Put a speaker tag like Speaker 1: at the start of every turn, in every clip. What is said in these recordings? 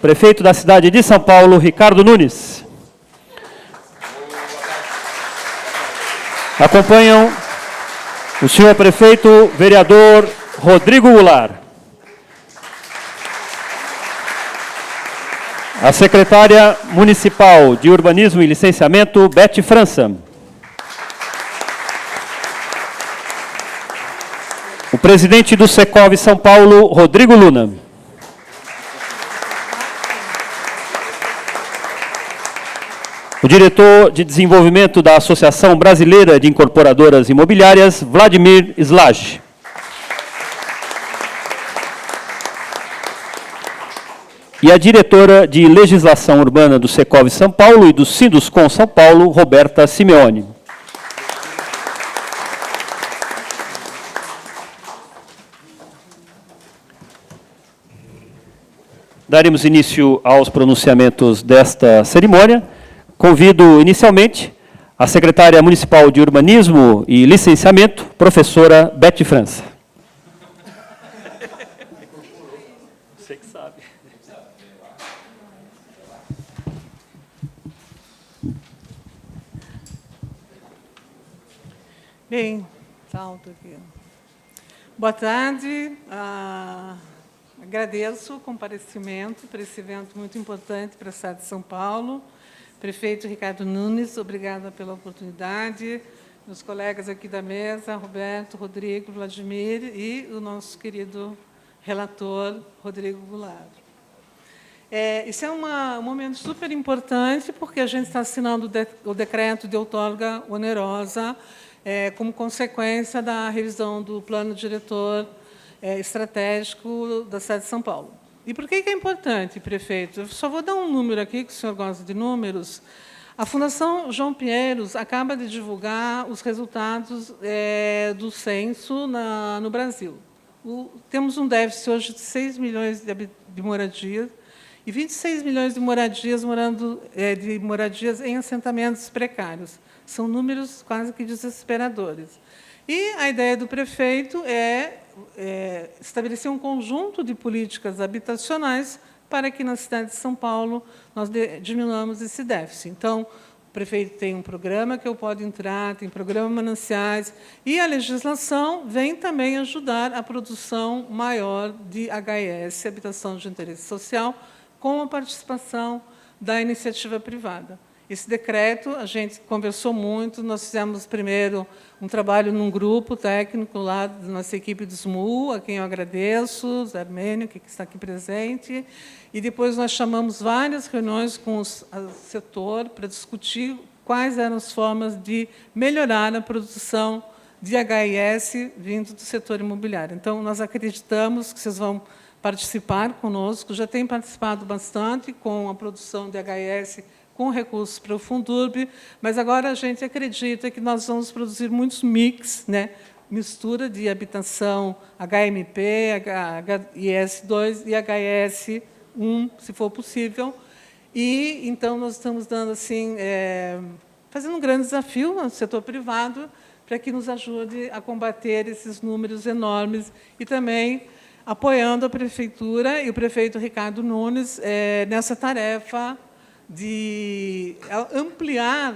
Speaker 1: prefeito da cidade de São Paulo, Ricardo Nunes. Acompanham o senhor prefeito, vereador Rodrigo Goulart. A secretária municipal de Urbanismo e Licenciamento, Beth França. O presidente do Secov São Paulo, Rodrigo Luna. O diretor de desenvolvimento da Associação Brasileira de Incorporadoras Imobiliárias, Vladimir Slage. E a diretora de Legislação Urbana do Secov São Paulo e do Sinduscom São Paulo, Roberta Simeone. Daremos início aos pronunciamentos desta cerimônia. Convido inicialmente a secretária municipal de Urbanismo e Licenciamento, professora Beth França. Você que sabe.
Speaker 2: Bem, salto aqui. Boa tarde. Agradeço o comparecimento para esse evento muito importante para a cidade de São Paulo. Prefeito Ricardo Nunes, obrigada pela oportunidade. Meus colegas aqui da mesa, Roberto, Rodrigo, Vladimir e o nosso querido relator, Rodrigo Goulart. Esse é um momento super importante, porque a gente está assinando o decreto de outorga onerosa, como consequência da revisão do plano diretor estratégico da cidade de São Paulo. E por que é importante, prefeito? Eu só vou dar um número aqui, que o senhor gosta de números. A Fundação João Pinheiros acaba de divulgar os resultados do censo no Brasil. Temos um déficit hoje de 6 milhões de moradias e 26 milhões de moradias moradias em assentamentos precários. São números quase que desesperadores. E a ideia do prefeito é estabelecer um conjunto de políticas habitacionais para que, na cidade de São Paulo, nós diminuamos esse déficit. Então, o prefeito tem um programa que eu posso entrar, tem programa Mananciais, e a legislação vem também ajudar a produção maior de HIS, Habitação de Interesse Social, com a participação da iniciativa privada. Esse decreto, a gente conversou muito, nós fizemos primeiro um trabalho num grupo técnico lá da nossa equipe do SMU, a quem eu agradeço, Zé Armênio, que está aqui presente, e depois nós chamamos várias reuniões com o setor para discutir quais eram as formas de melhorar a produção de HIS vindo do setor imobiliário. Então, nós acreditamos que vocês vão participar conosco, já têm participado bastante com a produção de HIS com recursos para o Fundurb, mas agora a gente acredita que nós vamos produzir muitos mix, mistura de habitação HMP, HIS2 e HIS1, se for possível. E, então, nós estamos dando assim, fazendo um grande desafio no setor privado para que nos ajude a combater esses números enormes e também apoiando a Prefeitura e o prefeito Ricardo Nunes nessa tarefa de ampliar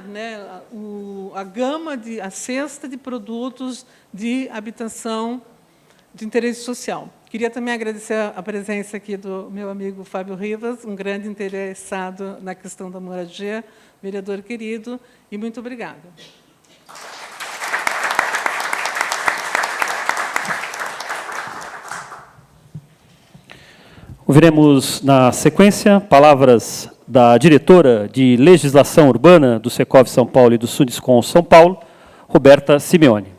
Speaker 2: a gama, a cesta de produtos de habitação de interesse social. Queria também agradecer a presença aqui do meu amigo Fábio Rivas, um grande interessado na questão da moradia, vereador querido, e muito obrigada.
Speaker 1: Ouviremos, na sequência, palavras da diretora de Legislação Urbana do Secov São Paulo e do Sinduscom São Paulo, Roberta Simeone.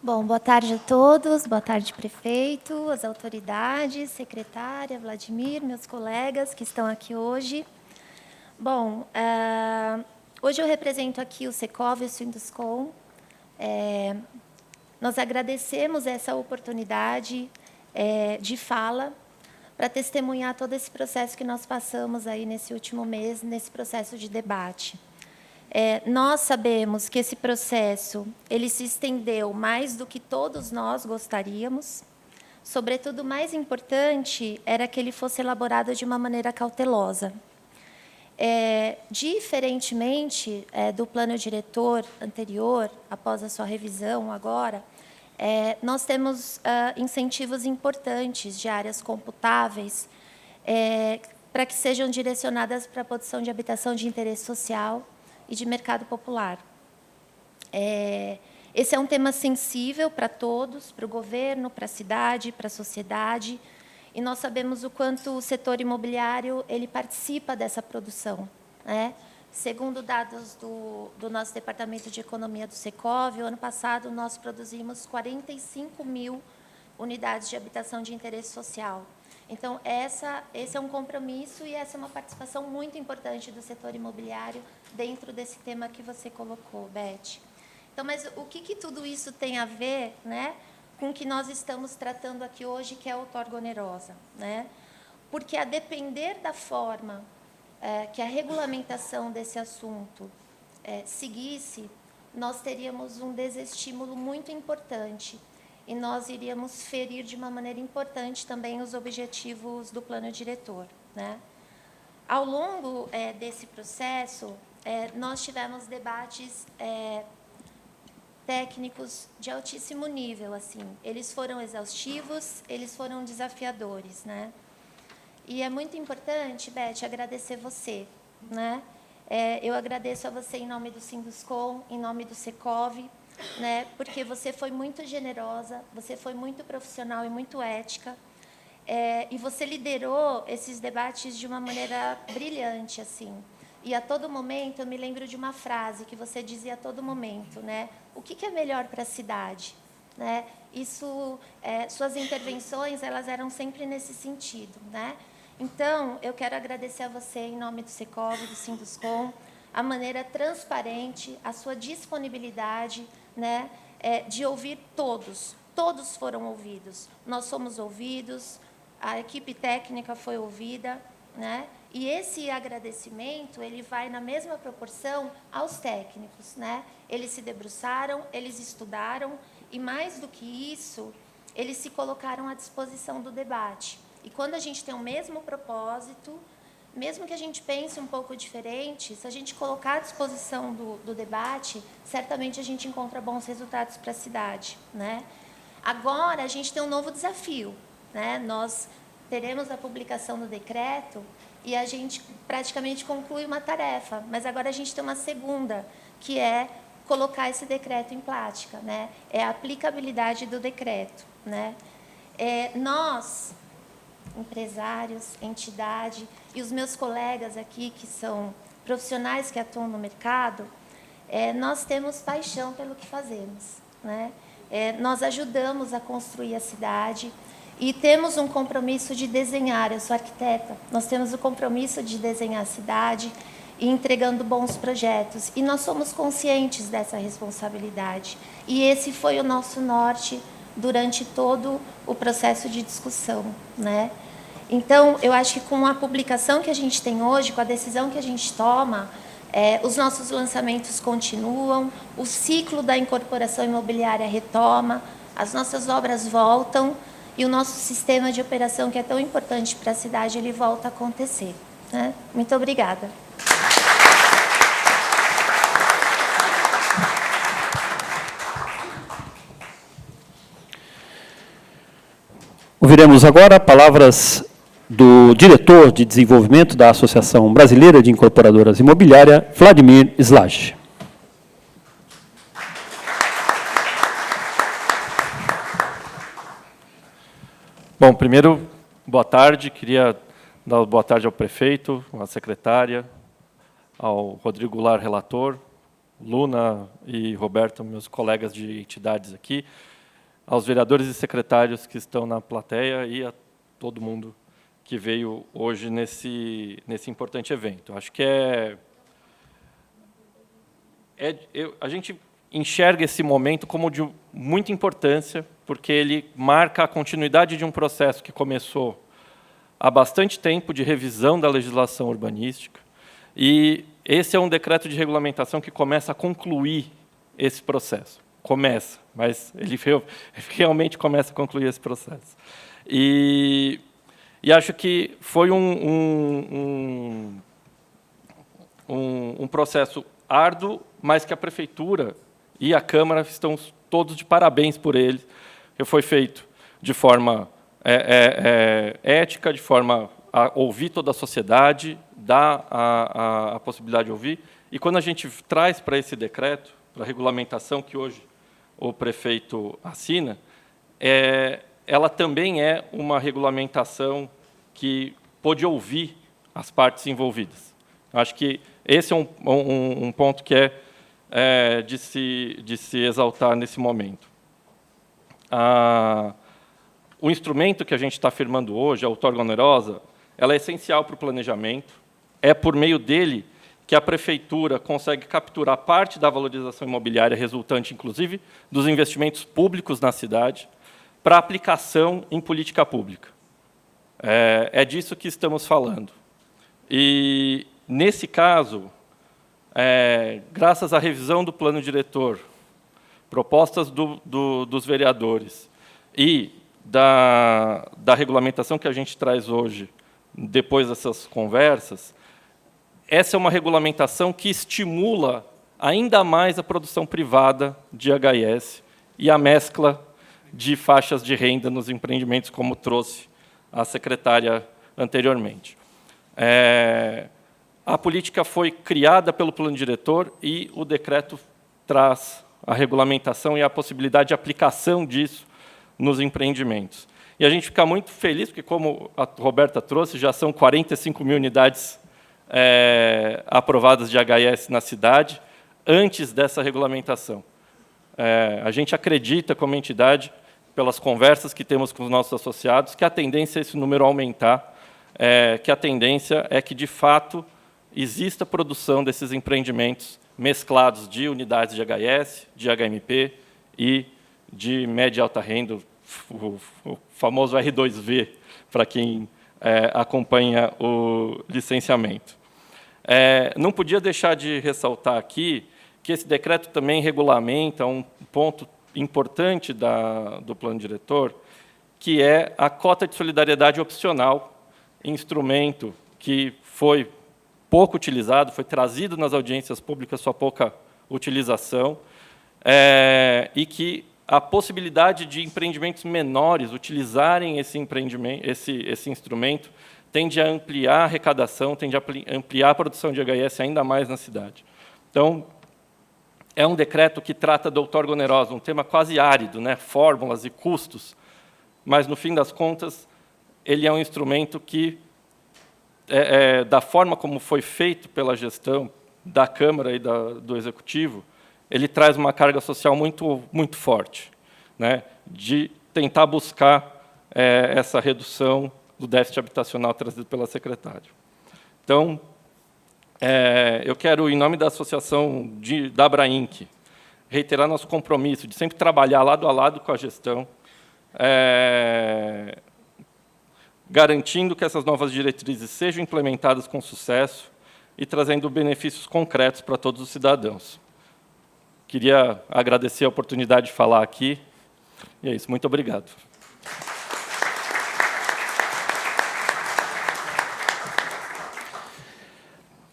Speaker 3: Bom, boa tarde a todos, boa tarde, prefeito, as autoridades, secretária, Vladimir, meus colegas que estão aqui hoje. Bom, hoje eu represento aqui o Secov e o Sinduscom. Nós agradecemos essa oportunidade de fala para testemunhar todo esse processo que nós passamos aí nesse último mês, nesse processo de debate. Nós sabemos que esse processo ele se estendeu mais do que todos nós gostaríamos. Sobretudo, o mais importante era que ele fosse elaborado de uma maneira cautelosa. Diferentemente do plano diretor anterior, após a sua revisão agora, nós temos incentivos importantes de áreas computáveis para que sejam direcionadas para a produção de habitação de interesse social e de mercado popular. Esse é um tema sensível para todos, para o governo, para a cidade, para a sociedade, e nós sabemos o quanto o setor imobiliário ele participa dessa produção, né? Segundo dados do nosso Departamento de Economia do Secov, o ano passado nós produzimos 45 mil unidades de habitação de interesse social. Então, esse é um compromisso e essa é uma participação muito importante do setor imobiliário dentro desse tema que você colocou, Beth. Então, mas o que tudo isso tem a ver, né, com o que nós estamos tratando aqui hoje, que é a outorga onerosa, né? Porque, a depender da forma que a regulamentação desse assunto seguisse, nós teríamos um desestímulo muito importante e nós iríamos ferir de uma maneira importante também os objetivos do plano diretor, né? Ao longo desse processo, nós tivemos debates técnicos de altíssimo nível, assim. Eles foram exaustivos, eles foram desafiadores, né? E é muito importante, Beth, agradecer você, né? Eu agradeço a você em nome do Sinduscom, em nome do Secov, né? Porque você foi muito generosa, você foi muito profissional e muito ética, e você liderou esses debates de uma maneira brilhante, assim. E a todo momento eu me lembro de uma frase que você dizia a todo momento, né? O que é melhor para a cidade, né? Suas intervenções elas eram sempre nesse sentido, né? Então eu quero agradecer a você em nome do Secov, do Sinduscom, a maneira transparente, a sua disponibilidade, né? De ouvir todos. Todos foram ouvidos. Nós fomos ouvidos, a equipe técnica foi ouvida, né? E esse agradecimento ele vai na mesma proporção aos técnicos, né? Eles se debruçaram, eles estudaram e, mais do que isso, eles se colocaram à disposição do debate. E quando a gente tem o mesmo propósito, mesmo que a gente pense um pouco diferente, se a gente colocar à disposição do debate, certamente a gente encontra bons resultados para a cidade, né? Agora, a gente tem um novo desafio, né? Nós teremos a publicação do decreto e a gente praticamente conclui uma tarefa, mas agora a gente tem uma segunda, que é colocar esse decreto em prática, né? É a aplicabilidade do decreto, né? Nós, empresários, entidade, e os meus colegas aqui, que são profissionais que atuam no mercado, nós temos paixão pelo que fazemos, né? Nós ajudamos a construir a cidade e temos um compromisso de desenhar. Eu sou arquiteta, nós temos o compromisso de desenhar a cidade e entregando bons projetos. E nós somos conscientes dessa responsabilidade. E esse foi o nosso norte durante todo o processo de discussão, né? Então, eu acho que com a publicação que a gente tem hoje, com a decisão que a gente toma, os nossos lançamentos continuam, o ciclo da incorporação imobiliária retoma, as nossas obras voltam e o nosso sistema de operação, que é tão importante para a cidade, ele volta a acontecer, né? Muito obrigada.
Speaker 1: Ouviremos agora palavras do diretor de desenvolvimento da Associação Brasileira de Incorporadoras Imobiliárias, Vladimir Slage.
Speaker 4: Bom, primeiro, boa tarde. Queria dar boa tarde ao prefeito, à secretária, ao Rodrigo Goulart, relator, Luna e Roberto, meus colegas de entidades aqui, aos vereadores e secretários que estão na plateia e a todo mundo que veio hoje nesse importante evento. Acho que a gente enxerga esse momento como de muita importância, porque ele marca a continuidade de um processo que começou há bastante tempo de revisão da legislação urbanística, e esse é um decreto de regulamentação que começa a concluir esse processo. Começa, mas ele realmente começa a concluir esse processo. E acho que foi um processo árduo, mas que a Prefeitura e a Câmara estão todos de parabéns por ele. Foi feito de forma ética, de forma a ouvir toda a sociedade, dar a possibilidade de ouvir. E quando a gente traz para esse decreto, para a regulamentação que hoje o prefeito assina, ela também é uma regulamentação que pôde ouvir as partes envolvidas. Acho que esse é um ponto que é de se exaltar nesse momento. O instrumento que a gente está firmando hoje, a outorga onerosa, ela é essencial para o planejamento. É por meio dele que a Prefeitura consegue capturar parte da valorização imobiliária resultante, inclusive, dos investimentos públicos na cidade, para aplicação em política pública. É disso que estamos falando. E, nesse caso, graças à revisão do plano diretor, propostas dos vereadores e da regulamentação que a gente traz hoje, depois dessas conversas, essa é uma regulamentação que estimula ainda mais a produção privada de HIS e a mescla de faixas de renda nos empreendimentos, como trouxe a secretária anteriormente. A política foi criada pelo plano diretor e o decreto traz a regulamentação e a possibilidade de aplicação disso nos empreendimentos. E a gente fica muito feliz, porque, como a Roberta trouxe, já são 45 mil unidades aprovadas de HIS na cidade, antes dessa regulamentação. A gente acredita, como entidade, pelas conversas que temos com os nossos associados, que a tendência é esse número aumentar, que a tendência é que, de fato, exista produção desses empreendimentos mesclados de unidades de HIS, de HMP e de média e alta renda, o famoso R2V, para quem acompanha o licenciamento. Não podia deixar de ressaltar aqui que esse decreto também regulamenta um ponto importante do plano diretor, que é a cota de solidariedade opcional, instrumento que foi pouco utilizado, foi trazido nas audiências públicas, sua pouca utilização, e que a possibilidade de empreendimentos menores utilizarem esse instrumento tende a ampliar a arrecadação, tende a ampliar a produção de HIS ainda mais na cidade. Então, é um decreto que trata da outorga onerosa, um tema quase árido, né? Fórmulas e custos, mas, no fim das contas, ele é um instrumento que, da forma como foi feito pela gestão da Câmara e do Executivo, ele traz uma carga social muito, muito forte, né? De tentar buscar essa redução do déficit habitacional trazido pela secretária. Então, eu quero, em nome da Associação da Abrainc, reiterar nosso compromisso de sempre trabalhar lado a lado com a gestão, garantindo que essas novas diretrizes sejam implementadas com sucesso e trazendo benefícios concretos para todos os cidadãos. Queria agradecer a oportunidade de falar aqui. E é isso. Muito obrigado.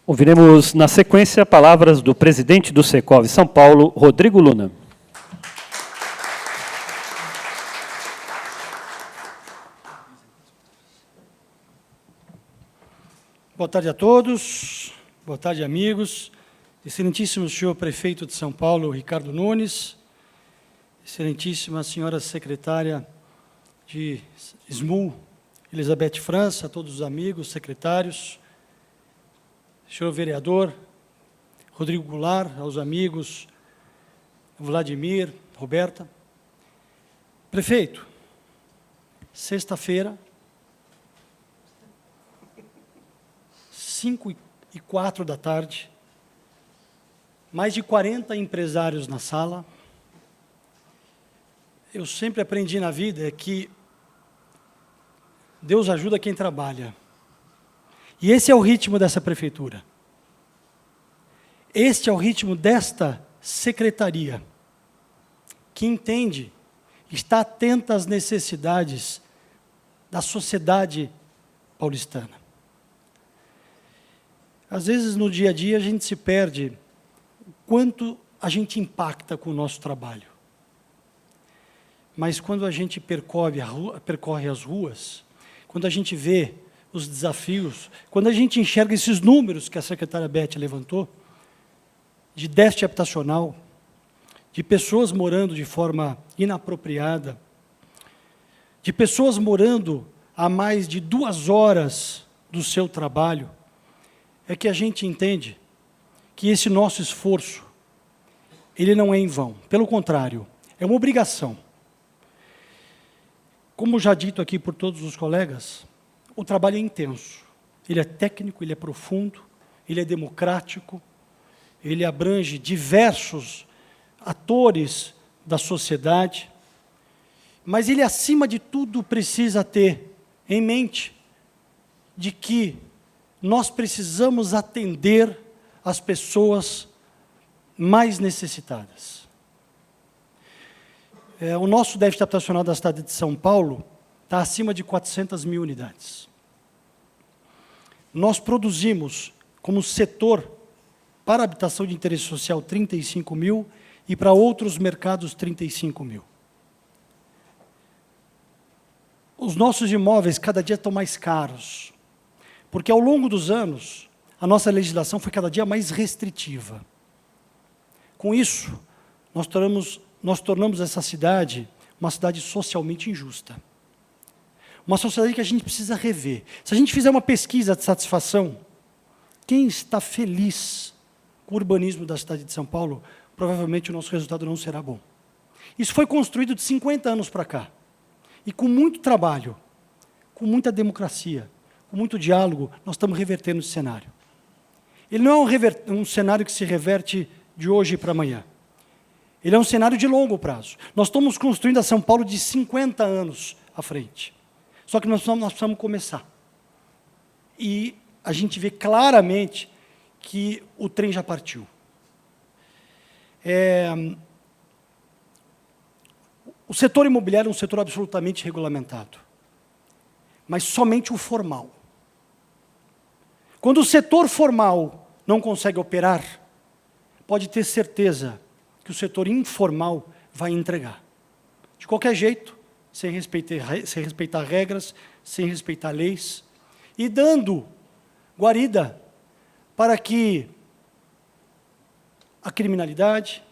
Speaker 1: Ouviremos, na sequência, palavras do presidente do Secov São Paulo, Rodrigo Luna.
Speaker 5: Boa tarde a todos, boa tarde, amigos. Excelentíssimo senhor prefeito de São Paulo, Ricardo Nunes, excelentíssima senhora secretária de SMU, Elizabeth França, a todos os amigos, secretários, senhor vereador, Rodrigo Goulart, aos amigos, Vladimir, Roberta. Prefeito, sexta-feira, 5h04 da tarde, mais de 40 empresários na sala. Eu sempre aprendi na vida que Deus ajuda quem trabalha. E esse é o ritmo dessa prefeitura. Este é o ritmo desta secretaria, que entende, está atenta às necessidades da sociedade paulistana. Às vezes, no dia a dia, a gente se perde o quanto a gente impacta com o nosso trabalho. Mas quando a gente percorre as ruas, quando a gente vê os desafios, quando a gente enxerga esses números que a secretária Beth levantou, de déficit habitacional, de pessoas morando de forma inapropriada, de pessoas morando a mais de 2 horas do seu trabalho, é que a gente entende que esse nosso esforço, ele não é em vão. Pelo contrário, é uma obrigação. Como já dito aqui por todos os colegas, o trabalho é intenso. Ele é técnico, ele é profundo, ele é democrático, ele abrange diversos atores da sociedade, mas ele, acima de tudo, precisa ter em mente de que nós precisamos atender as pessoas mais necessitadas. O nosso déficit habitacional da cidade de São Paulo está acima de 400 mil unidades. Nós produzimos, como setor, para habitação de interesse social, 35 mil, e para outros mercados, 35 mil. Os nossos imóveis cada dia estão mais caros, porque ao longo dos anos, a nossa legislação foi cada dia mais restritiva. Com isso, nós tornamos essa cidade uma cidade socialmente injusta. Uma sociedade que a gente precisa rever. Se a gente fizer uma pesquisa de satisfação, quem está feliz com o urbanismo da cidade de São Paulo, provavelmente o nosso resultado não será bom. Isso foi construído de 50 anos para cá. E com muito trabalho, com muita democracia, com muito diálogo, nós estamos revertendo esse cenário. Ele não é um cenário que se reverte de hoje para amanhã. Ele é um cenário de longo prazo. Nós estamos construindo a São Paulo de 50 anos à frente. Só que nós precisamos começar. E a gente vê claramente que o trem já partiu. O setor imobiliário é um setor absolutamente regulamentado, mas somente o formal. Quando o setor formal não consegue operar, pode ter certeza que o setor informal vai entregar. De qualquer jeito, sem respeitar regras, sem respeitar leis, e dando guarida para que a criminalidade,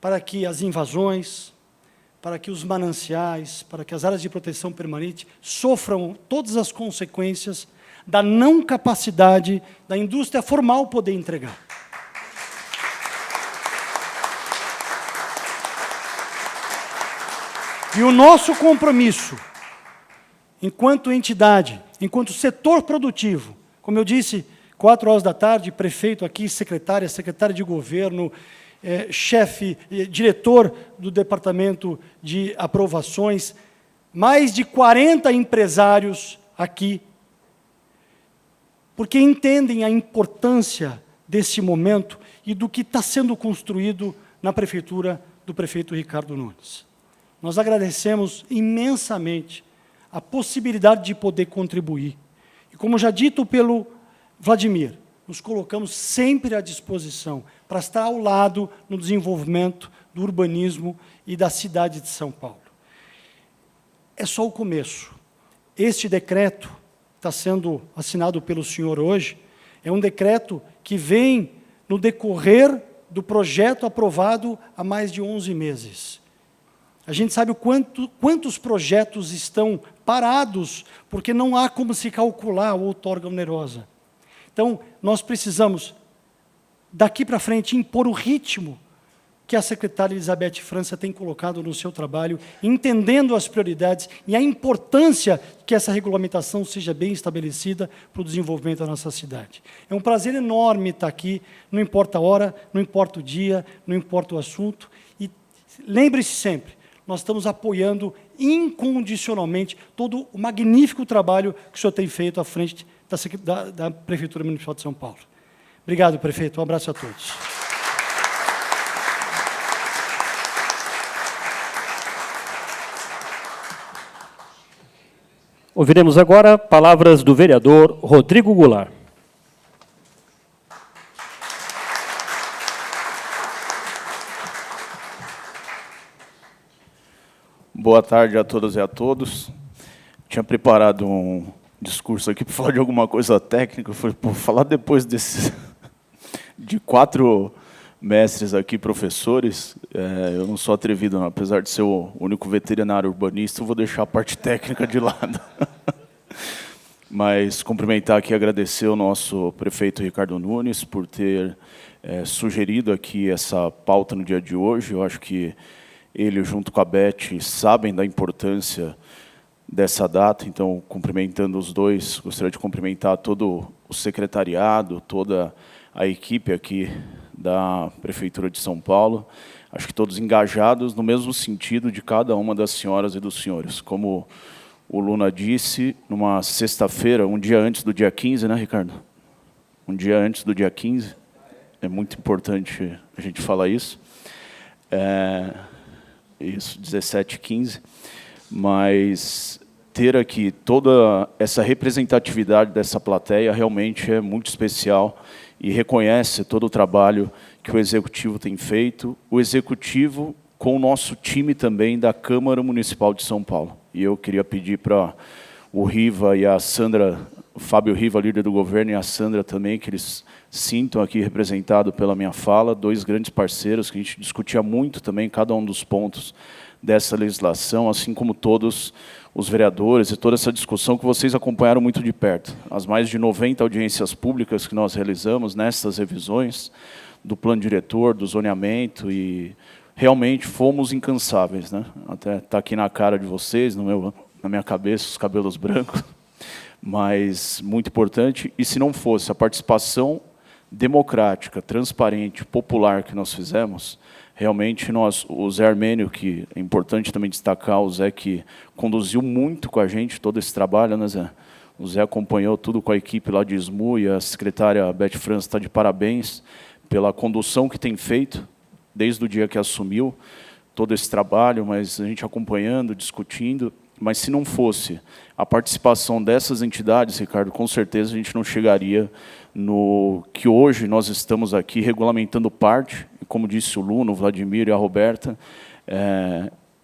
Speaker 5: para que as invasões, para que os mananciais, para que as áreas de proteção permanente sofram todas as consequências da não capacidade da indústria formal poder entregar. E o nosso compromisso, enquanto entidade, enquanto setor produtivo, como eu disse, 4 horas da tarde, prefeito aqui, secretária de governo, chefe, diretor do departamento de aprovações, mais de 40 empresários aqui, porque entendem a importância desse momento e do que está sendo construído na prefeitura do prefeito Ricardo Nunes. Nós agradecemos imensamente a possibilidade de poder contribuir. E como já dito pelo Vladimir, nos colocamos sempre à disposição para estar ao lado no desenvolvimento do urbanismo e da cidade de São Paulo. É só o começo. Este decreto está sendo assinado pelo senhor hoje, é um decreto que vem no decorrer do projeto aprovado há mais de 11 meses. A gente sabe quantos projetos estão parados, porque não há como se calcular a outorga onerosa. Então, nós precisamos, daqui para frente, impor o ritmo que a secretária Elizabeth França tem colocado no seu trabalho, entendendo as prioridades e a importância que essa regulamentação seja bem estabelecida para o desenvolvimento da nossa cidade. É um prazer enorme estar aqui, não importa a hora, não importa o dia, não importa o assunto. E lembre-se sempre, nós estamos apoiando incondicionalmente todo o magnífico trabalho que o senhor tem feito à frente da Prefeitura Municipal de São Paulo. Obrigado, prefeito. Um abraço a todos.
Speaker 1: Ouviremos agora palavras do vereador Rodrigo Goulart.
Speaker 6: Boa tarde a todas e a todos. Tinha preparado um discurso aqui para falar de alguma coisa técnica. Eu falei, por falar depois de 4 mestres aqui, professores, eu não sou atrevido, não. Apesar de ser o único veterinário urbanista, eu vou deixar a parte técnica de lado. Mas cumprimentar aqui e agradecer ao nosso prefeito Ricardo Nunes por ter sugerido aqui essa pauta no dia de hoje. Eu acho que ele, junto com a Beth, sabem da importância dessa data. Então, cumprimentando os dois, gostaria de cumprimentar todo o secretariado, toda a equipe aqui da Prefeitura de São Paulo. Acho que todos engajados no mesmo sentido de cada uma das senhoras e dos senhores. Como o Luna disse, numa sexta-feira, um dia antes do dia 15, né, Ricardo? Um dia antes do dia 15. É muito importante a gente falar isso. Isso, 17h15. Mas ter aqui toda essa representatividade dessa plateia realmente é muito especial e reconhece todo o trabalho que o Executivo tem feito, o Executivo com o nosso time também da Câmara Municipal de São Paulo. E eu queria pedir para o Riva e a Sandra, o Fábio Riva, líder do governo, e a Sandra também, que eles sintam aqui representado pela minha fala, 2 grandes parceiros, que a gente discutia muito também cada um dos pontos dessa legislação, assim como todos os vereadores e toda essa discussão que vocês acompanharam muito de perto. As mais de 90 audiências públicas que nós realizamos nessas revisões do plano diretor, do zoneamento, e realmente fomos incansáveis, né? Até está aqui na cara de vocês, na minha cabeça, os cabelos brancos, mas muito importante. E se não fosse a participação democrática, transparente, popular que nós fizemos, realmente o Zé Armênio, que é importante também destacar, o Zé que conduziu muito com a gente todo esse trabalho, né, Zé? O Zé acompanhou tudo com a equipe lá de SMU, e a secretária Beth França está de parabéns pela condução que tem feito, desde o dia que assumiu todo esse trabalho, mas a gente acompanhando, discutindo. Mas se não fosse a participação dessas entidades, Ricardo, com certeza a gente não chegaria no que hoje nós estamos aqui regulamentando parte. E como disse o Luna, o Vladimir e a Roberta,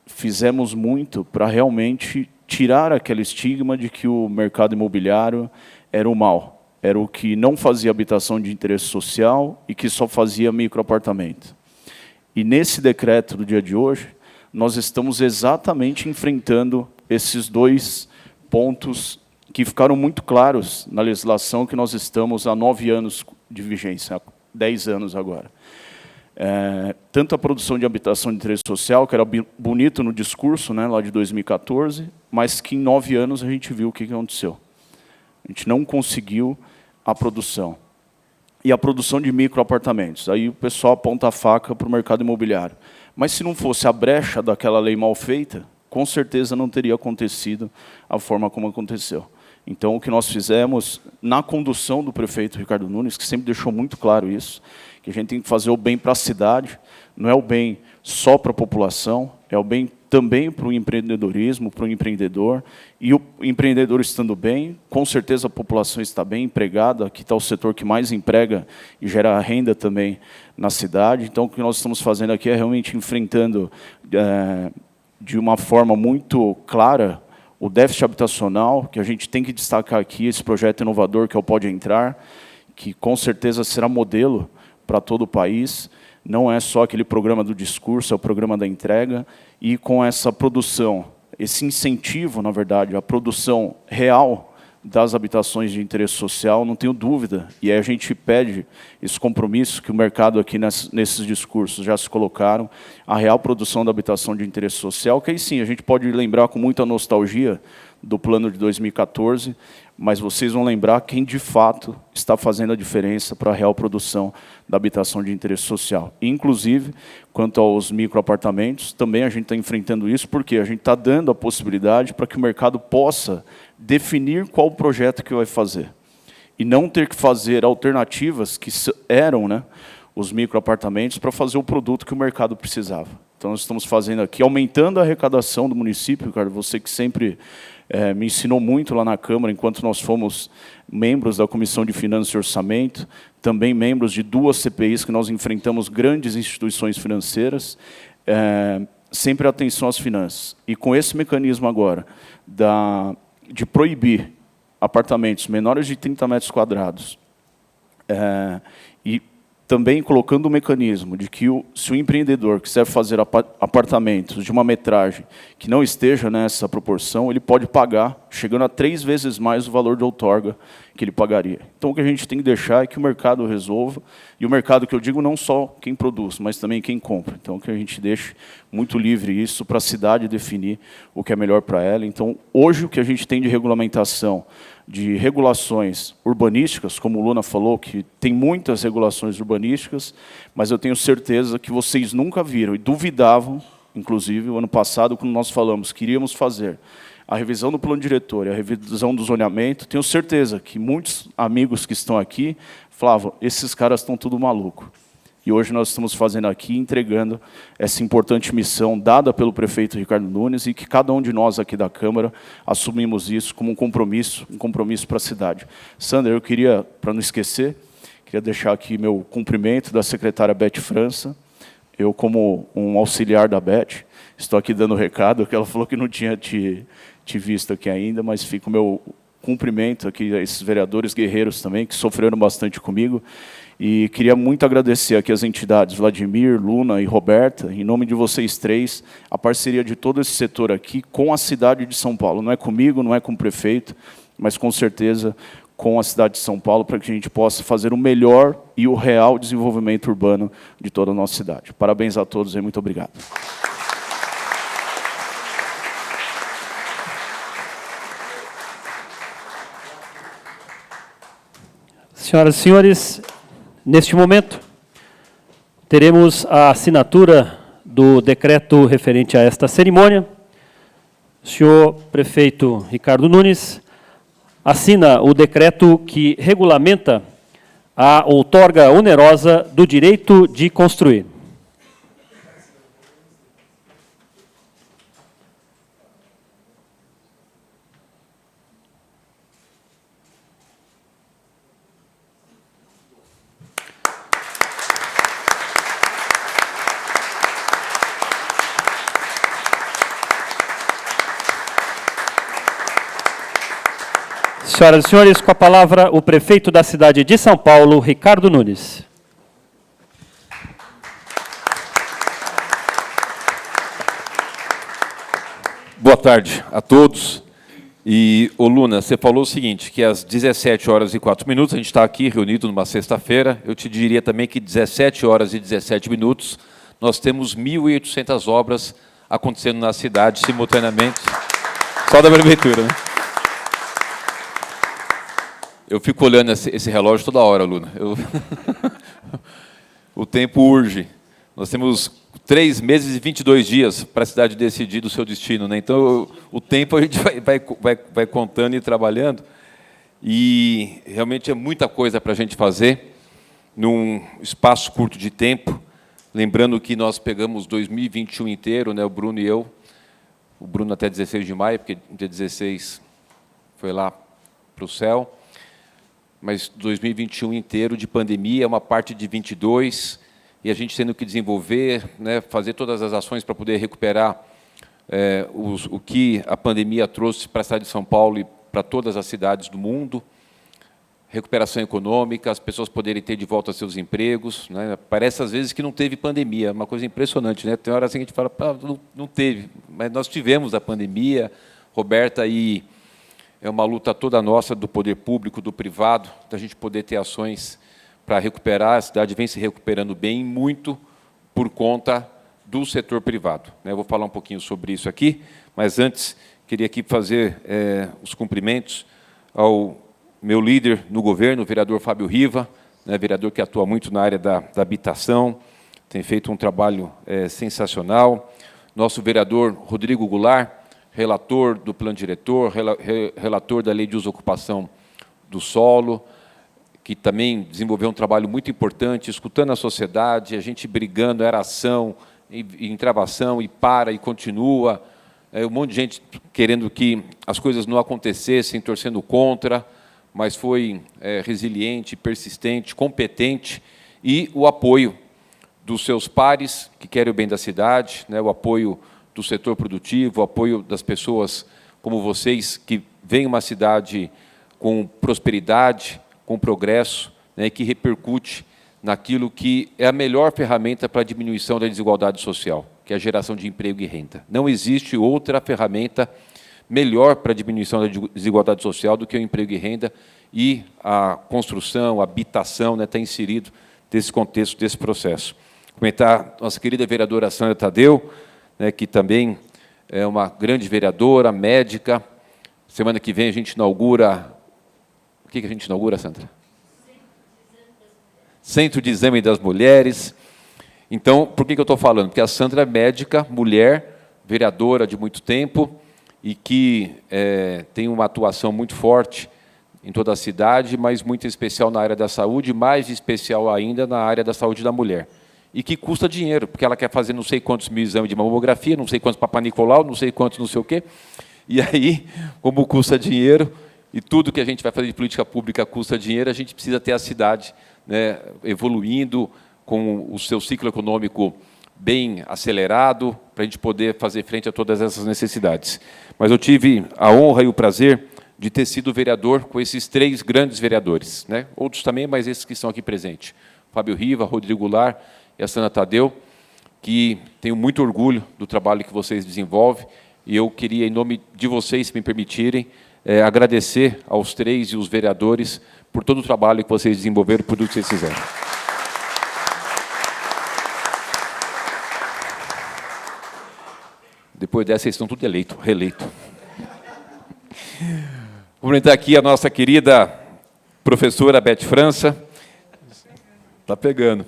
Speaker 6: fizemos muito para realmente tirar aquele estigma de que o mercado imobiliário era o mal, era o que não fazia habitação de interesse social e que só fazia microapartamento. E nesse decreto do dia de hoje, nós estamos exatamente enfrentando esses 2 pontos que ficaram muito claros na legislação que nós estamos há 9 anos de vigência, há 10 anos agora. Tanto a produção de habitação de interesse social, que era bonito no discurso, né, lá de 2014, mas que em 9 anos a gente viu o que aconteceu. A gente não conseguiu a produção. E a produção de microapartamentos. Aí o pessoal aponta a faca para o mercado imobiliário. Mas se não fosse a brecha daquela lei mal feita, com certeza não teria acontecido a forma como aconteceu. Então, o que nós fizemos, na condução do prefeito Ricardo Nunes, que sempre deixou muito claro isso, que a gente tem que fazer o bem para a cidade, não é o bem só para a população, é o bem também para o empreendedorismo, para o empreendedor, e o empreendedor estando bem, com certeza a população está bem empregada, aqui está o setor que mais emprega e gera renda também na cidade. Então, o que nós estamos fazendo aqui é realmente enfrentando de uma forma muito clara o déficit habitacional, que a gente tem que destacar aqui, esse projeto inovador que é o Pode Entrar, que com certeza será modelo para todo o país. Não é só aquele programa do discurso, é o programa da entrega, e com essa produção, esse incentivo, na verdade, a produção real das habitações de interesse social, não tenho dúvida, e aí a gente pede esse compromisso que o mercado aqui nesses discursos já se colocaram, a real produção da habitação de interesse social, que aí sim, a gente pode lembrar com muita nostalgia do plano de 2014, mas vocês vão lembrar quem de fato está fazendo a diferença para a real produção da habitação de interesse social. Inclusive, quanto aos microapartamentos, também a gente está enfrentando isso, porque a gente está dando a possibilidade para que o mercado possa definir qual o projeto que vai fazer. e não ter que fazer alternativas que eram, né, os microapartamentos para fazer o produto que o mercado precisava. Então, nós estamos fazendo aqui, aumentando a arrecadação do município, Ricardo, você que sempre me ensinou muito lá na Câmara, enquanto nós fomos membros da Comissão de Finanças e Orçamento, também membros de 2 CPIs que nós enfrentamos grandes instituições financeiras, sempre atenção às finanças. E com esse mecanismo agora de proibir apartamentos menores de 30 metros quadrados, e também colocando o mecanismo de que se o empreendedor quiser fazer apartamentos de uma metragem que não esteja nessa proporção, ele pode pagar, chegando a 3 vezes mais o valor de outorga que ele pagaria. Então, o que a gente tem que deixar é que o mercado resolva, e o mercado que eu digo não só quem produz, mas também quem compra. Então, que a gente deixe muito livre isso para a cidade definir o que é melhor para ela. Então, hoje, o que a gente tem de regulamentação, de regulações urbanísticas, como o Luna falou, que tem muitas regulações urbanísticas, mas eu tenho certeza que vocês nunca viram e duvidavam, inclusive, o ano passado, quando nós falamos que iríamos fazer a revisão do plano diretor e a revisão do zoneamento, tenho certeza que muitos amigos que estão aqui falavam, esses caras estão tudo maluco. E hoje nós estamos fazendo aqui, entregando essa importante missão dada pelo prefeito Ricardo Nunes e que cada um de nós aqui da Câmara assumimos isso como um compromisso para a cidade. Sandra, eu queria, para não esquecer, queria deixar aqui meu cumprimento da secretária Beth França. Eu, como um auxiliar da Beth, estou aqui dando o recado, que ela falou que não tinha te visto aqui ainda, mas fica o meu cumprimento aqui a esses vereadores guerreiros também, que sofreram bastante comigo. E queria muito agradecer aqui as entidades, Vladimir, Luna e Roberta, em nome de vocês 3, a parceria de todo esse setor aqui com a cidade de São Paulo. Não é comigo, não é com o prefeito, mas com certeza com a cidade de São Paulo, para que a gente possa fazer o melhor e o real desenvolvimento urbano de toda a nossa cidade. Parabéns a todos e muito obrigado.
Speaker 1: Senhoras e senhores, neste momento, teremos a assinatura do decreto referente a esta cerimônia. O senhor prefeito Ricardo Nunes assina o decreto que regulamenta a outorga onerosa do direito de construir. Senhoras e senhores, com a palavra o prefeito da cidade de São Paulo, Ricardo Nunes.
Speaker 7: Boa tarde a todos. E, ô Luna, você falou o seguinte, que às 17h04, a gente está aqui reunido numa sexta-feira, eu te diria também que 17h17, nós temos 1.800 obras acontecendo na cidade simultaneamente, só da prefeitura, né? Eu fico olhando esse relógio toda hora, Luna. O tempo urge. Nós temos 3 meses e 22 dias para a cidade decidir do seu destino, né? Então, o tempo a gente vai contando e trabalhando. E realmente é muita coisa para a gente fazer num espaço curto de tempo. Lembrando que nós pegamos 2021 inteiro, né? O Bruno e eu. O Bruno até 16 de maio, porque dia 16 foi lá para o céu. Mas 2021 inteiro de pandemia, uma parte de 22, e a gente tendo que desenvolver, né, fazer todas as ações para poder recuperar o que a pandemia trouxe para a cidade de São Paulo e para todas as cidades do mundo. Recuperação econômica, as pessoas poderem ter de volta seus empregos, né? Parece, às vezes, que não teve pandemia, é uma coisa impressionante, né? Tem horas assim que a gente fala, não teve, mas nós tivemos a pandemia, Roberta, e é uma luta toda nossa, do poder público, do privado, da gente poder ter ações para recuperar. A cidade vem se recuperando bem, muito por conta do setor privado, né? Eu vou falar um pouquinho sobre isso aqui, mas antes queria aqui fazer os cumprimentos ao meu líder no governo, o vereador Fábio Riva, né, vereador que atua muito na área da habitação, tem feito um trabalho sensacional. Nosso vereador Rodrigo Goulart, relator do plano diretor, relator da lei de uso e ocupação do solo, que também desenvolveu um trabalho muito importante, escutando a sociedade, a gente brigando, era ação, em travação, e para, e continua, um monte de gente querendo que as coisas não acontecessem, torcendo contra, mas foi resiliente, persistente, competente, e o apoio dos seus pares, que querem o bem da cidade, né, o apoio do setor produtivo, o apoio das pessoas como vocês, que veem uma cidade com prosperidade, com progresso, né, que repercute naquilo que é a melhor ferramenta para a diminuição da desigualdade social, que é a geração de emprego e renda. Não existe outra ferramenta melhor para a diminuição da desigualdade social do que o emprego e renda, e a construção, a habitação, né, está inserido nesse contexto, desse processo. Comentar a nossa querida vereadora Sandra Tadeu, né, que também é uma grande vereadora, médica. Semana que vem a gente inaugura... O que a gente inaugura, Sandra? Centro de Exame das Mulheres. Então, por que eu estou falando? Porque a Sandra é médica, mulher, vereadora de muito tempo, e que tem uma atuação muito forte em toda a cidade, mas muito especial na área da saúde, mais especial ainda na área da saúde da mulher. E que custa dinheiro, porque ela quer fazer não sei quantos mil exames de mamografia, não sei quantos Papa Nicolau, não sei quantos não sei o quê. E aí, como custa dinheiro, e tudo que a gente vai fazer de política pública custa dinheiro, a gente precisa ter a cidade, né, evoluindo, com o seu ciclo econômico bem acelerado, para a gente poder fazer frente a todas essas necessidades. Mas eu tive a honra e o prazer de ter sido vereador com esses 3 grandes vereadores, né? Outros também, mas esses que estão aqui presentes. Fábio Riva, Rodrigo Goulart e a Sandra Tadeu, que tenho muito orgulho do trabalho que vocês desenvolvem, e eu queria, em nome de vocês, se me permitirem, agradecer aos 3 e os vereadores por todo o trabalho que vocês desenvolveram, por tudo que vocês fizeram. Depois dessa, vocês estão tudo reeleito. Vou apresentar aqui a nossa querida professora Beth França. Está pegando.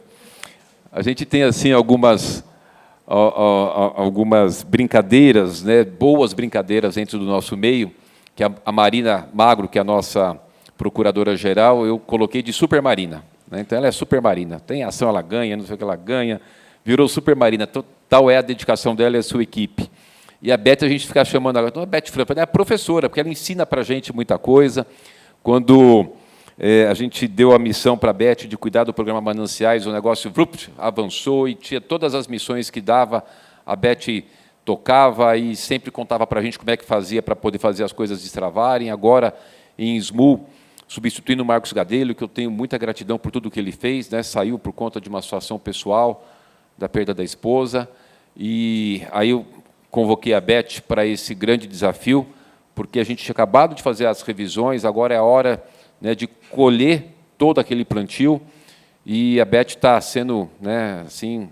Speaker 7: A gente tem assim algumas brincadeiras, né, boas brincadeiras dentro do nosso meio, que a Marina Magro, que é a nossa procuradora-geral, eu coloquei de Super Marina, né? Então, ela é Super Marina. Tem ação, ela ganha, não sei o que ela ganha, virou Super Marina. Tal é a dedicação dela e a sua equipe. E a Beth, a gente fica chamando agora, não é Beth França, é a professora, porque ela ensina para a gente muita coisa. Quando a gente deu a missão para a Beth de cuidar do programa Mananciais, o negócio avançou, e tinha todas as missões que dava, a Beth tocava e sempre contava para a gente como é que fazia para poder fazer as coisas destravarem. Agora, em SMU, substituindo o Marcos Gadelho, que eu tenho muita gratidão por tudo que ele fez, né? Saiu por conta de uma situação pessoal, da perda da esposa, e aí eu convoquei a Beth para esse grande desafio, porque a gente tinha acabado de fazer as revisões, agora é a hora, né, de colher todo aquele plantio, e a Beth está sendo, né, assim,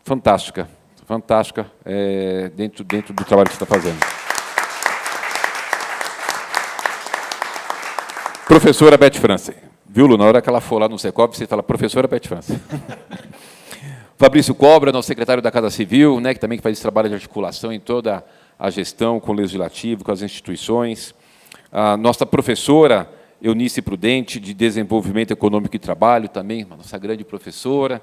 Speaker 7: fantástica, dentro do trabalho que você está fazendo. Professora Beth França. Viu, Lu? Na hora que ela for lá no Secov, você fala, professora Beth França. Fabrício Cobra, nosso secretário da Casa Civil, né, que também faz esse trabalho de articulação em toda a gestão com o Legislativo, com as instituições. A nossa professora, Eunice Prudente, de Desenvolvimento Econômico e Trabalho, também, a nossa grande professora.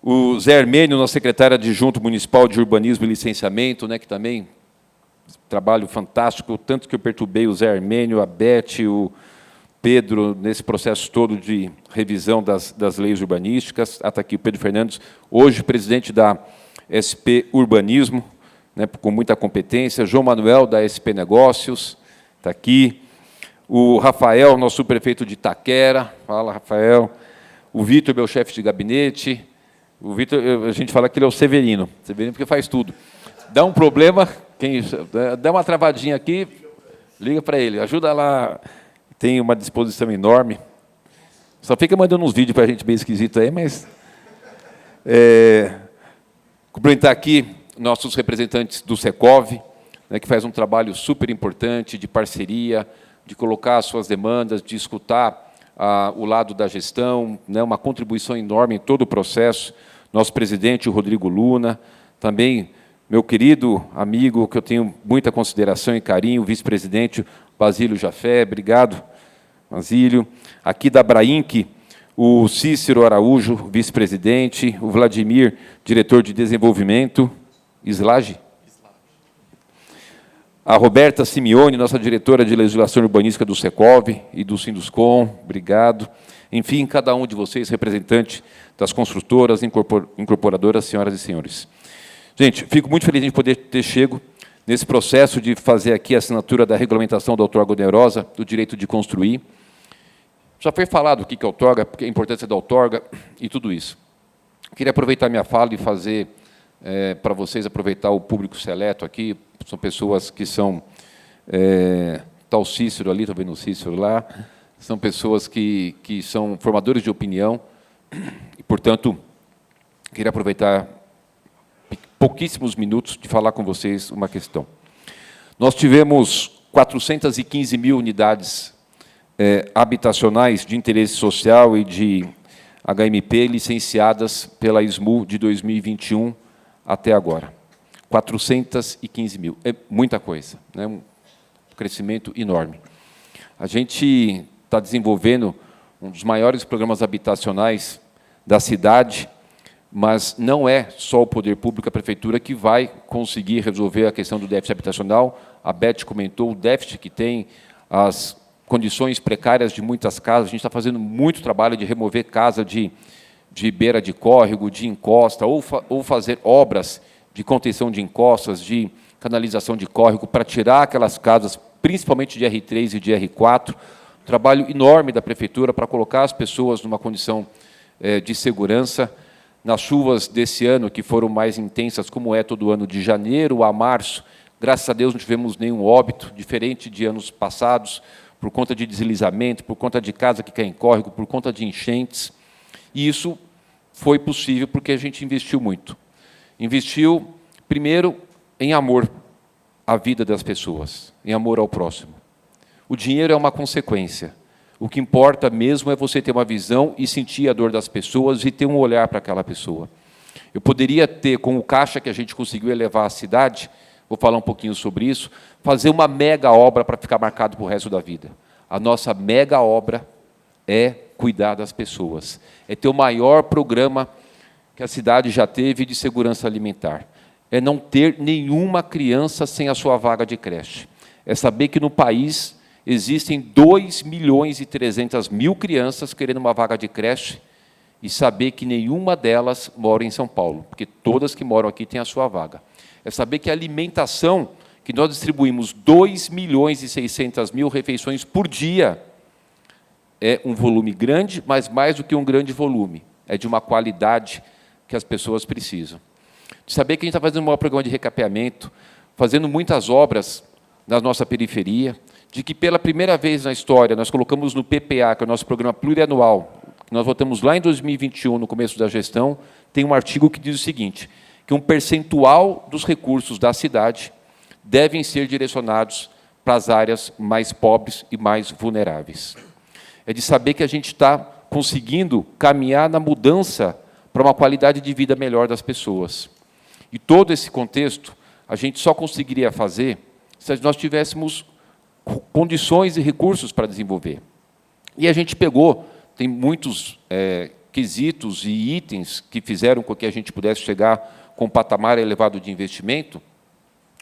Speaker 7: O Zé Hermênio, nosso secretário adjunto municipal de Urbanismo e Licenciamento, né, que também trabalho fantástico, tanto que eu perturbei o Zé Hermênio, a Beth, o Pedro, nesse processo todo de revisão das leis urbanísticas. Está aqui o Pedro Fernandes, hoje presidente da SP Urbanismo, né, com muita competência. João Manuel, da SP Negócios, está aqui. O Rafael, nosso prefeito de Itaquera. Fala, Rafael. O Vitor, meu chefe de gabinete. O Vitor, a gente fala que ele é o Severino porque faz tudo. Dá um problema, dá uma travadinha aqui, liga para ele, ajuda lá. Tem uma disposição enorme. Só fica mandando uns vídeos para a gente bem esquisito aí, mas... cumprimentar aqui nossos representantes do Secov, né, que faz um trabalho super importante de parceria, de colocar as suas demandas, de escutar o lado da gestão, né, uma contribuição enorme em todo o processo. Nosso presidente, o Rodrigo Luna, também meu querido amigo, que eu tenho muita consideração e carinho, o vice-presidente Basílio Jafé, obrigado, Basílio. Aqui da Brainc, o Cícero Araújo, vice-presidente, o Vladimir, diretor de desenvolvimento, Slage. A Roberta Simeone, nossa diretora de legislação urbanística do Secov e do Sinduscom, obrigado. Enfim, cada um de vocês, representante das construtoras, incorporadoras, senhoras e senhores. Gente, fico muito feliz de poder ter chego nesse processo de fazer aqui a assinatura da regulamentação da outorga onerosa, do direito de construir. Já foi falado o que é outorga, a importância da outorga e tudo isso. Queria aproveitar minha fala e fazer, para vocês, aproveitar o público seleto aqui, são pessoas que são, está o Cícero ali, estou vendo o Cícero lá, são pessoas que são formadores de opinião, e, portanto, queria aproveitar pouquíssimos minutos de falar com vocês uma questão. Nós tivemos 415 mil unidades habitacionais de interesse social e de HMP licenciadas pela SMU de 2021 até agora. 415 mil. É muita coisa, né? Um crescimento enorme. A gente está desenvolvendo um dos maiores programas habitacionais da cidade, mas não é só o poder público, a prefeitura, que vai conseguir resolver a questão do déficit habitacional. A Beth comentou o déficit que tem, as condições precárias de muitas casas. A gente está fazendo muito trabalho de remover casa de beira de córrego, de encosta, ou fazer obras de contenção de encostas, de canalização de córrego, para tirar aquelas casas, principalmente de R3 e de R4. Trabalho enorme da prefeitura para colocar as pessoas numa condição de segurança. Nas chuvas desse ano, que foram mais intensas, como é todo ano, de janeiro a março, graças a Deus não tivemos nenhum óbito, diferente de anos passados, por conta de deslizamento, por conta de casa que cai em córrego, por conta de enchentes. E isso foi possível porque a gente investiu muito. Investiu, primeiro, em amor à vida das pessoas, em amor ao próximo. O dinheiro é uma consequência. O que importa mesmo é você ter uma visão e sentir a dor das pessoas e ter um olhar para aquela pessoa. Eu poderia ter, com o caixa que a gente conseguiu elevar à cidade, vou falar um pouquinho sobre isso, fazer uma mega obra para ficar marcado para o resto da vida. A nossa mega obra é cuidar das pessoas. É ter o maior programa que a cidade já teve de segurança alimentar. É não ter nenhuma criança sem a sua vaga de creche. É saber que no país existem 2.300.000 crianças querendo uma vaga de creche e saber que nenhuma delas mora em São Paulo, porque todas que moram aqui têm a sua vaga. É saber que a alimentação, que nós distribuímos 2.600.000 refeições por dia, é um volume grande, mas mais do que um grande volume, é de uma qualidade que as pessoas precisam. De saber que a gente está fazendo um programa de recapeamento, fazendo muitas obras na nossa periferia, de que pela primeira vez na história nós colocamos no PPA, que é o nosso programa plurianual, que nós votamos lá em 2021, no começo da gestão, tem um artigo que diz o seguinte, que um percentual dos recursos da cidade devem ser direcionados para as áreas mais pobres e mais vulneráveis. É de saber que a gente está conseguindo caminhar na mudança para uma qualidade de vida melhor das pessoas. E todo esse contexto a gente só conseguiria fazer se nós tivéssemos condições e recursos para desenvolver. E a gente pegou, tem muitos quesitos e itens que fizeram com que a gente pudesse chegar com um patamar elevado de investimento,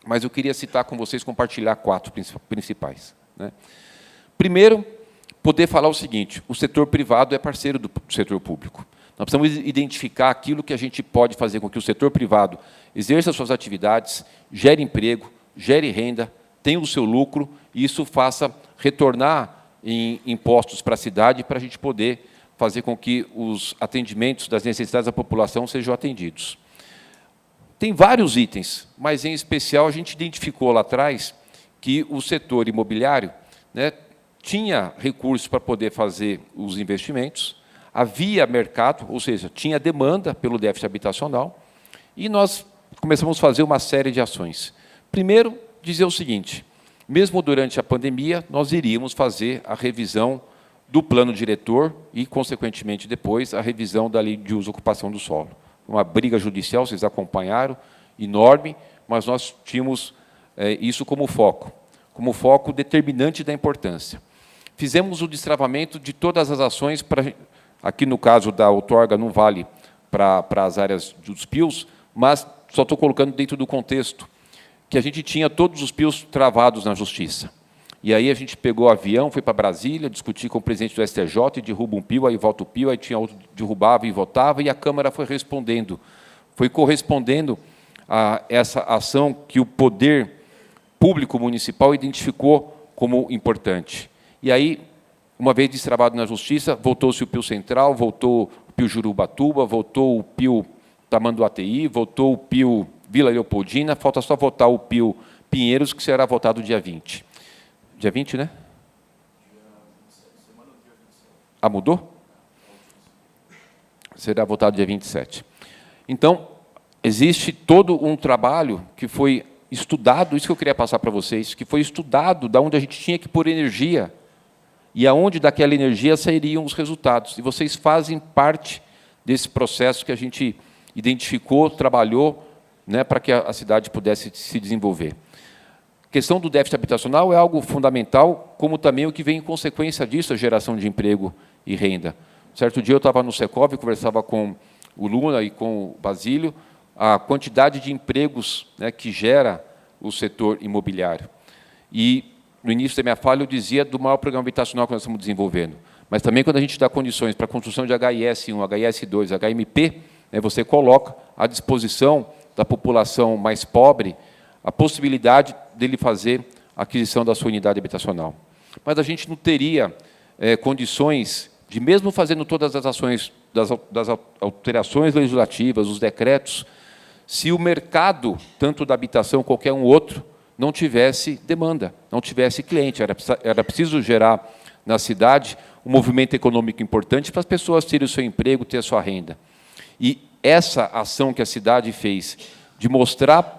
Speaker 7: mas eu queria citar com vocês, compartilhar 4 principais, né? Primeiro, poder falar o seguinte, o setor privado é parceiro do setor público. Nós precisamos identificar aquilo que a gente pode fazer com que o setor privado exerça suas atividades, gere emprego, gere renda, tenha o seu lucro, e isso faça retornar em impostos para a cidade, para a gente poder fazer com que os atendimentos das necessidades da população sejam atendidos. Tem vários itens, mas, em especial, a gente identificou lá atrás que o setor imobiliário, né, tinha recursos para poder fazer os investimentos, havia mercado, ou seja, tinha demanda pelo déficit habitacional, e nós começamos a fazer uma série de ações. Primeiro, dizer o seguinte, mesmo durante a pandemia, nós iríamos fazer a revisão do plano diretor e, consequentemente, depois, a revisão da lei de uso e ocupação do solo. Uma briga judicial, vocês acompanharam, enorme, mas nós tínhamos isso como foco determinante da importância. fizemos o destravamento de todas as ações, aqui no caso da outorga não vale para as áreas dos PIOs, mas só estou colocando dentro do contexto, que a gente tinha todos os PIOs travados na Justiça. E aí a gente pegou o avião, foi para Brasília, discutir com o presidente do STJ, derruba um PIO, aí volta o PIO, aí tinha outro, derrubava e votava, e a Câmara foi respondendo. Foi correspondendo a essa ação que o poder público municipal identificou como importante. E aí, uma vez destravado na Justiça, voltou-se o PIO Central, voltou o PIO Jurubatuba, voltou o PIO Tamanduateí, voltou o PIO Vila Leopoldina, falta só votar o PIO Pinheiros, que será votado dia 20. Dia 20, né? Ah, mudou? Será votado dia 27. Então, existe todo um trabalho que foi estudado, isso que eu queria passar para vocês, que foi estudado da onde a gente tinha que pôr energia e aonde daquela energia sairiam os resultados. E vocês fazem parte desse processo que a gente identificou, trabalhou, né, para que a cidade pudesse se desenvolver. A questão do déficit habitacional é algo fundamental, como também o que vem em consequência disso, a geração de emprego e renda. Certo dia eu estava no Secov, conversava com o Luna e com o Basílio, a quantidade de empregos, né, que gera o setor imobiliário. E, no início da minha fala, eu dizia do maior programa habitacional que nós estamos desenvolvendo. Mas também, quando a gente dá condições para a construção de HIS1, HIS2, HMP, né, você coloca à disposição da população mais pobre a possibilidade dele fazer a aquisição da sua unidade habitacional. Mas a gente não teria condições de, mesmo fazendo todas as ações das alterações legislativas, os decretos, se o mercado, tanto da habitação, qualquer um outro, não tivesse demanda, não tivesse cliente. Era preciso gerar na cidade um movimento econômico importante para as pessoas terem o seu emprego, ter a sua renda. E essa ação que a cidade fez de mostrar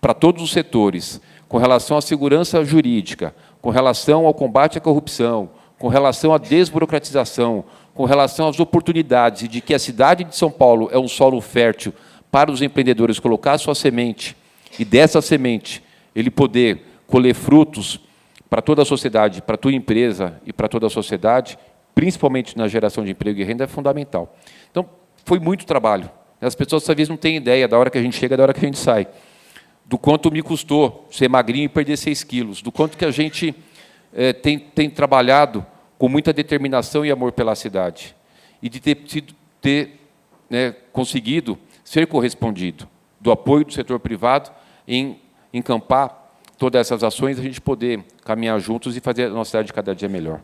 Speaker 7: para todos os setores, com relação à segurança jurídica, com relação ao combate à corrupção, com relação à desburocratização, com relação às oportunidades, e de que a cidade de São Paulo é um solo fértil para os empreendedores colocar a sua semente, e dessa semente ele poder colher frutos para toda a sociedade, para a tua empresa e para toda a sociedade, principalmente na geração de emprego e renda, é fundamental. Então, foi muito trabalho. As pessoas, às vezes, não têm ideia da hora que a gente chega, da hora que a gente sai, do quanto me custou ser magrinho e perder 6 quilos, do quanto que a gente tem trabalhado com muita determinação e amor pela cidade, e de ter conseguido ser correspondido do apoio do setor privado em encampar todas essas ações, a gente poder caminhar juntos e fazer a nossa cidade cada dia melhor.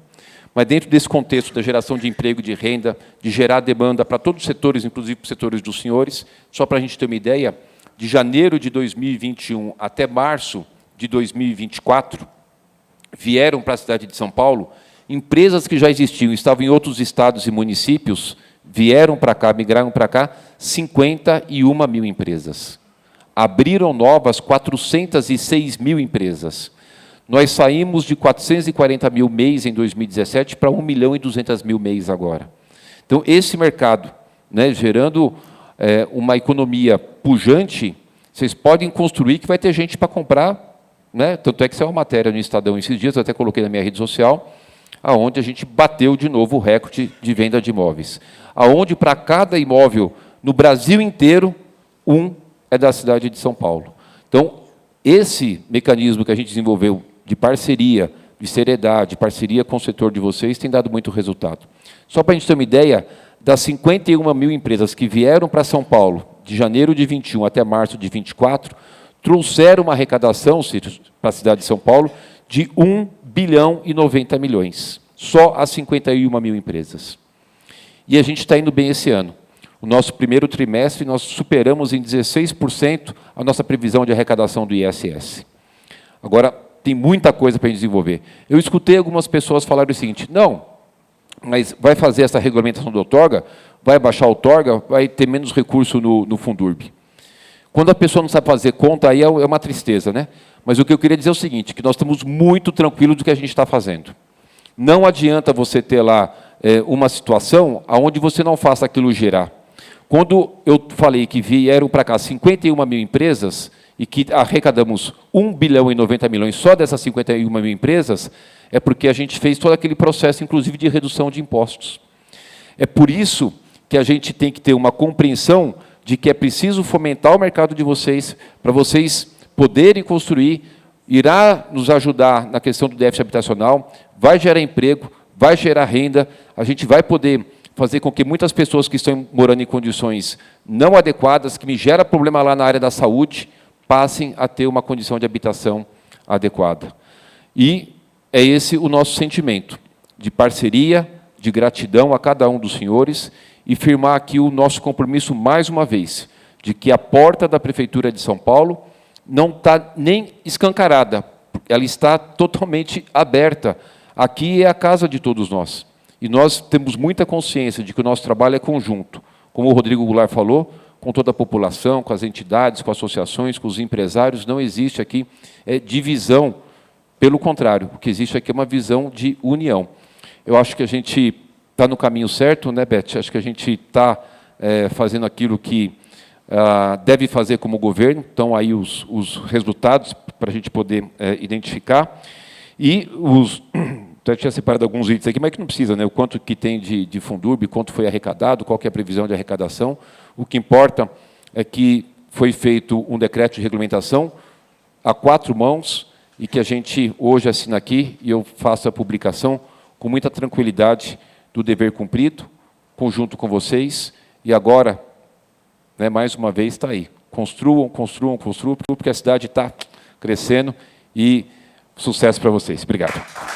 Speaker 7: Mas, dentro desse contexto da geração de emprego, de renda, de gerar demanda para todos os setores, inclusive para os setores dos senhores, só para a gente ter uma ideia, de janeiro de 2021 até março de 2024, vieram para a cidade de São Paulo empresas que já existiam, estavam em outros estados e municípios, vieram para cá, migraram para cá, 51 mil empresas. Abriram novas 406 mil empresas. Nós saímos de 440 mil mês em 2017 para 1 milhão e 200 mil mês agora. Então, esse mercado, né, gerando uma economia pujante, vocês podem construir que vai ter gente para comprar, né? Tanto é que saiu uma matéria no Estadão esses dias, eu até coloquei na minha rede social, aonde a gente bateu de novo o recorde de venda de imóveis. Aonde, para cada imóvel no Brasil inteiro, um é da cidade de São Paulo. Então, esse mecanismo que a gente desenvolveu de parceria, de seriedade, parceria com o setor de vocês, tem dado muito resultado. Só para a gente ter uma ideia, das 51 mil empresas que vieram para São Paulo, de janeiro de 21 até março de 24, trouxeram uma arrecadação para a cidade de São Paulo de 1 bilhão e 90 milhões, só as 51 mil empresas. E a gente está indo bem esse ano. O nosso primeiro trimestre, nós superamos em 16% a nossa previsão de arrecadação do ISS. Agora, tem muita coisa para a gente desenvolver. Eu escutei algumas pessoas falarem o seguinte, não, mas vai fazer essa regulamentação do outorga, vai baixar o outorga, vai ter menos recurso no Fundurb. Quando a pessoa não sabe fazer conta, aí é uma tristeza, né? Mas o que eu queria dizer é o seguinte, que nós estamos muito tranquilos do que a gente está fazendo. Não adianta você ter lá uma situação onde você não faça aquilo girar. Quando eu falei que vieram para cá 51 mil empresas, e que arrecadamos 1 bilhão e 90 milhões só dessas 51 mil empresas, é porque a gente fez todo aquele processo, inclusive, de redução de impostos. É por isso que a gente tem que ter uma compreensão de que é preciso fomentar o mercado de vocês, para vocês poderem construir, irá nos ajudar na questão do déficit habitacional, vai gerar emprego, vai gerar renda, a gente vai poder fazer com que muitas pessoas que estão morando em condições não adequadas, que me gera problema lá na área da saúde, passem a ter uma condição de habitação adequada. E é esse o nosso sentimento, de parceria, de gratidão a cada um dos senhores, e firmar aqui o nosso compromisso, mais uma vez, de que a porta da Prefeitura de São Paulo não está nem escancarada, ela está totalmente aberta. Aqui é a casa de todos nós. E nós temos muita consciência de que o nosso trabalho é conjunto, como o Rodrigo Goulart falou, com toda a população, com as entidades, com associações, com os empresários. Não existe aqui divisão, pelo contrário, o que existe aqui é uma visão de união. Eu acho que a gente está no caminho certo, né, Beth? Acho que a gente está fazendo aquilo que deve fazer como governo. Estão aí os resultados para a gente poder identificar. E eu tinha separado alguns itens aqui, mas que não precisa, né? O quanto que tem de Fundurb, quanto foi arrecadado, qual que é a previsão de arrecadação. O que importa é que foi feito um decreto de regulamentação a 4 mãos e que a gente hoje assina aqui e eu faço a publicação com muita tranquilidade do dever cumprido, conjunto com vocês. E agora, né, mais uma vez, está aí. Construam, construam, construam, porque a cidade está crescendo e sucesso para vocês. Obrigado.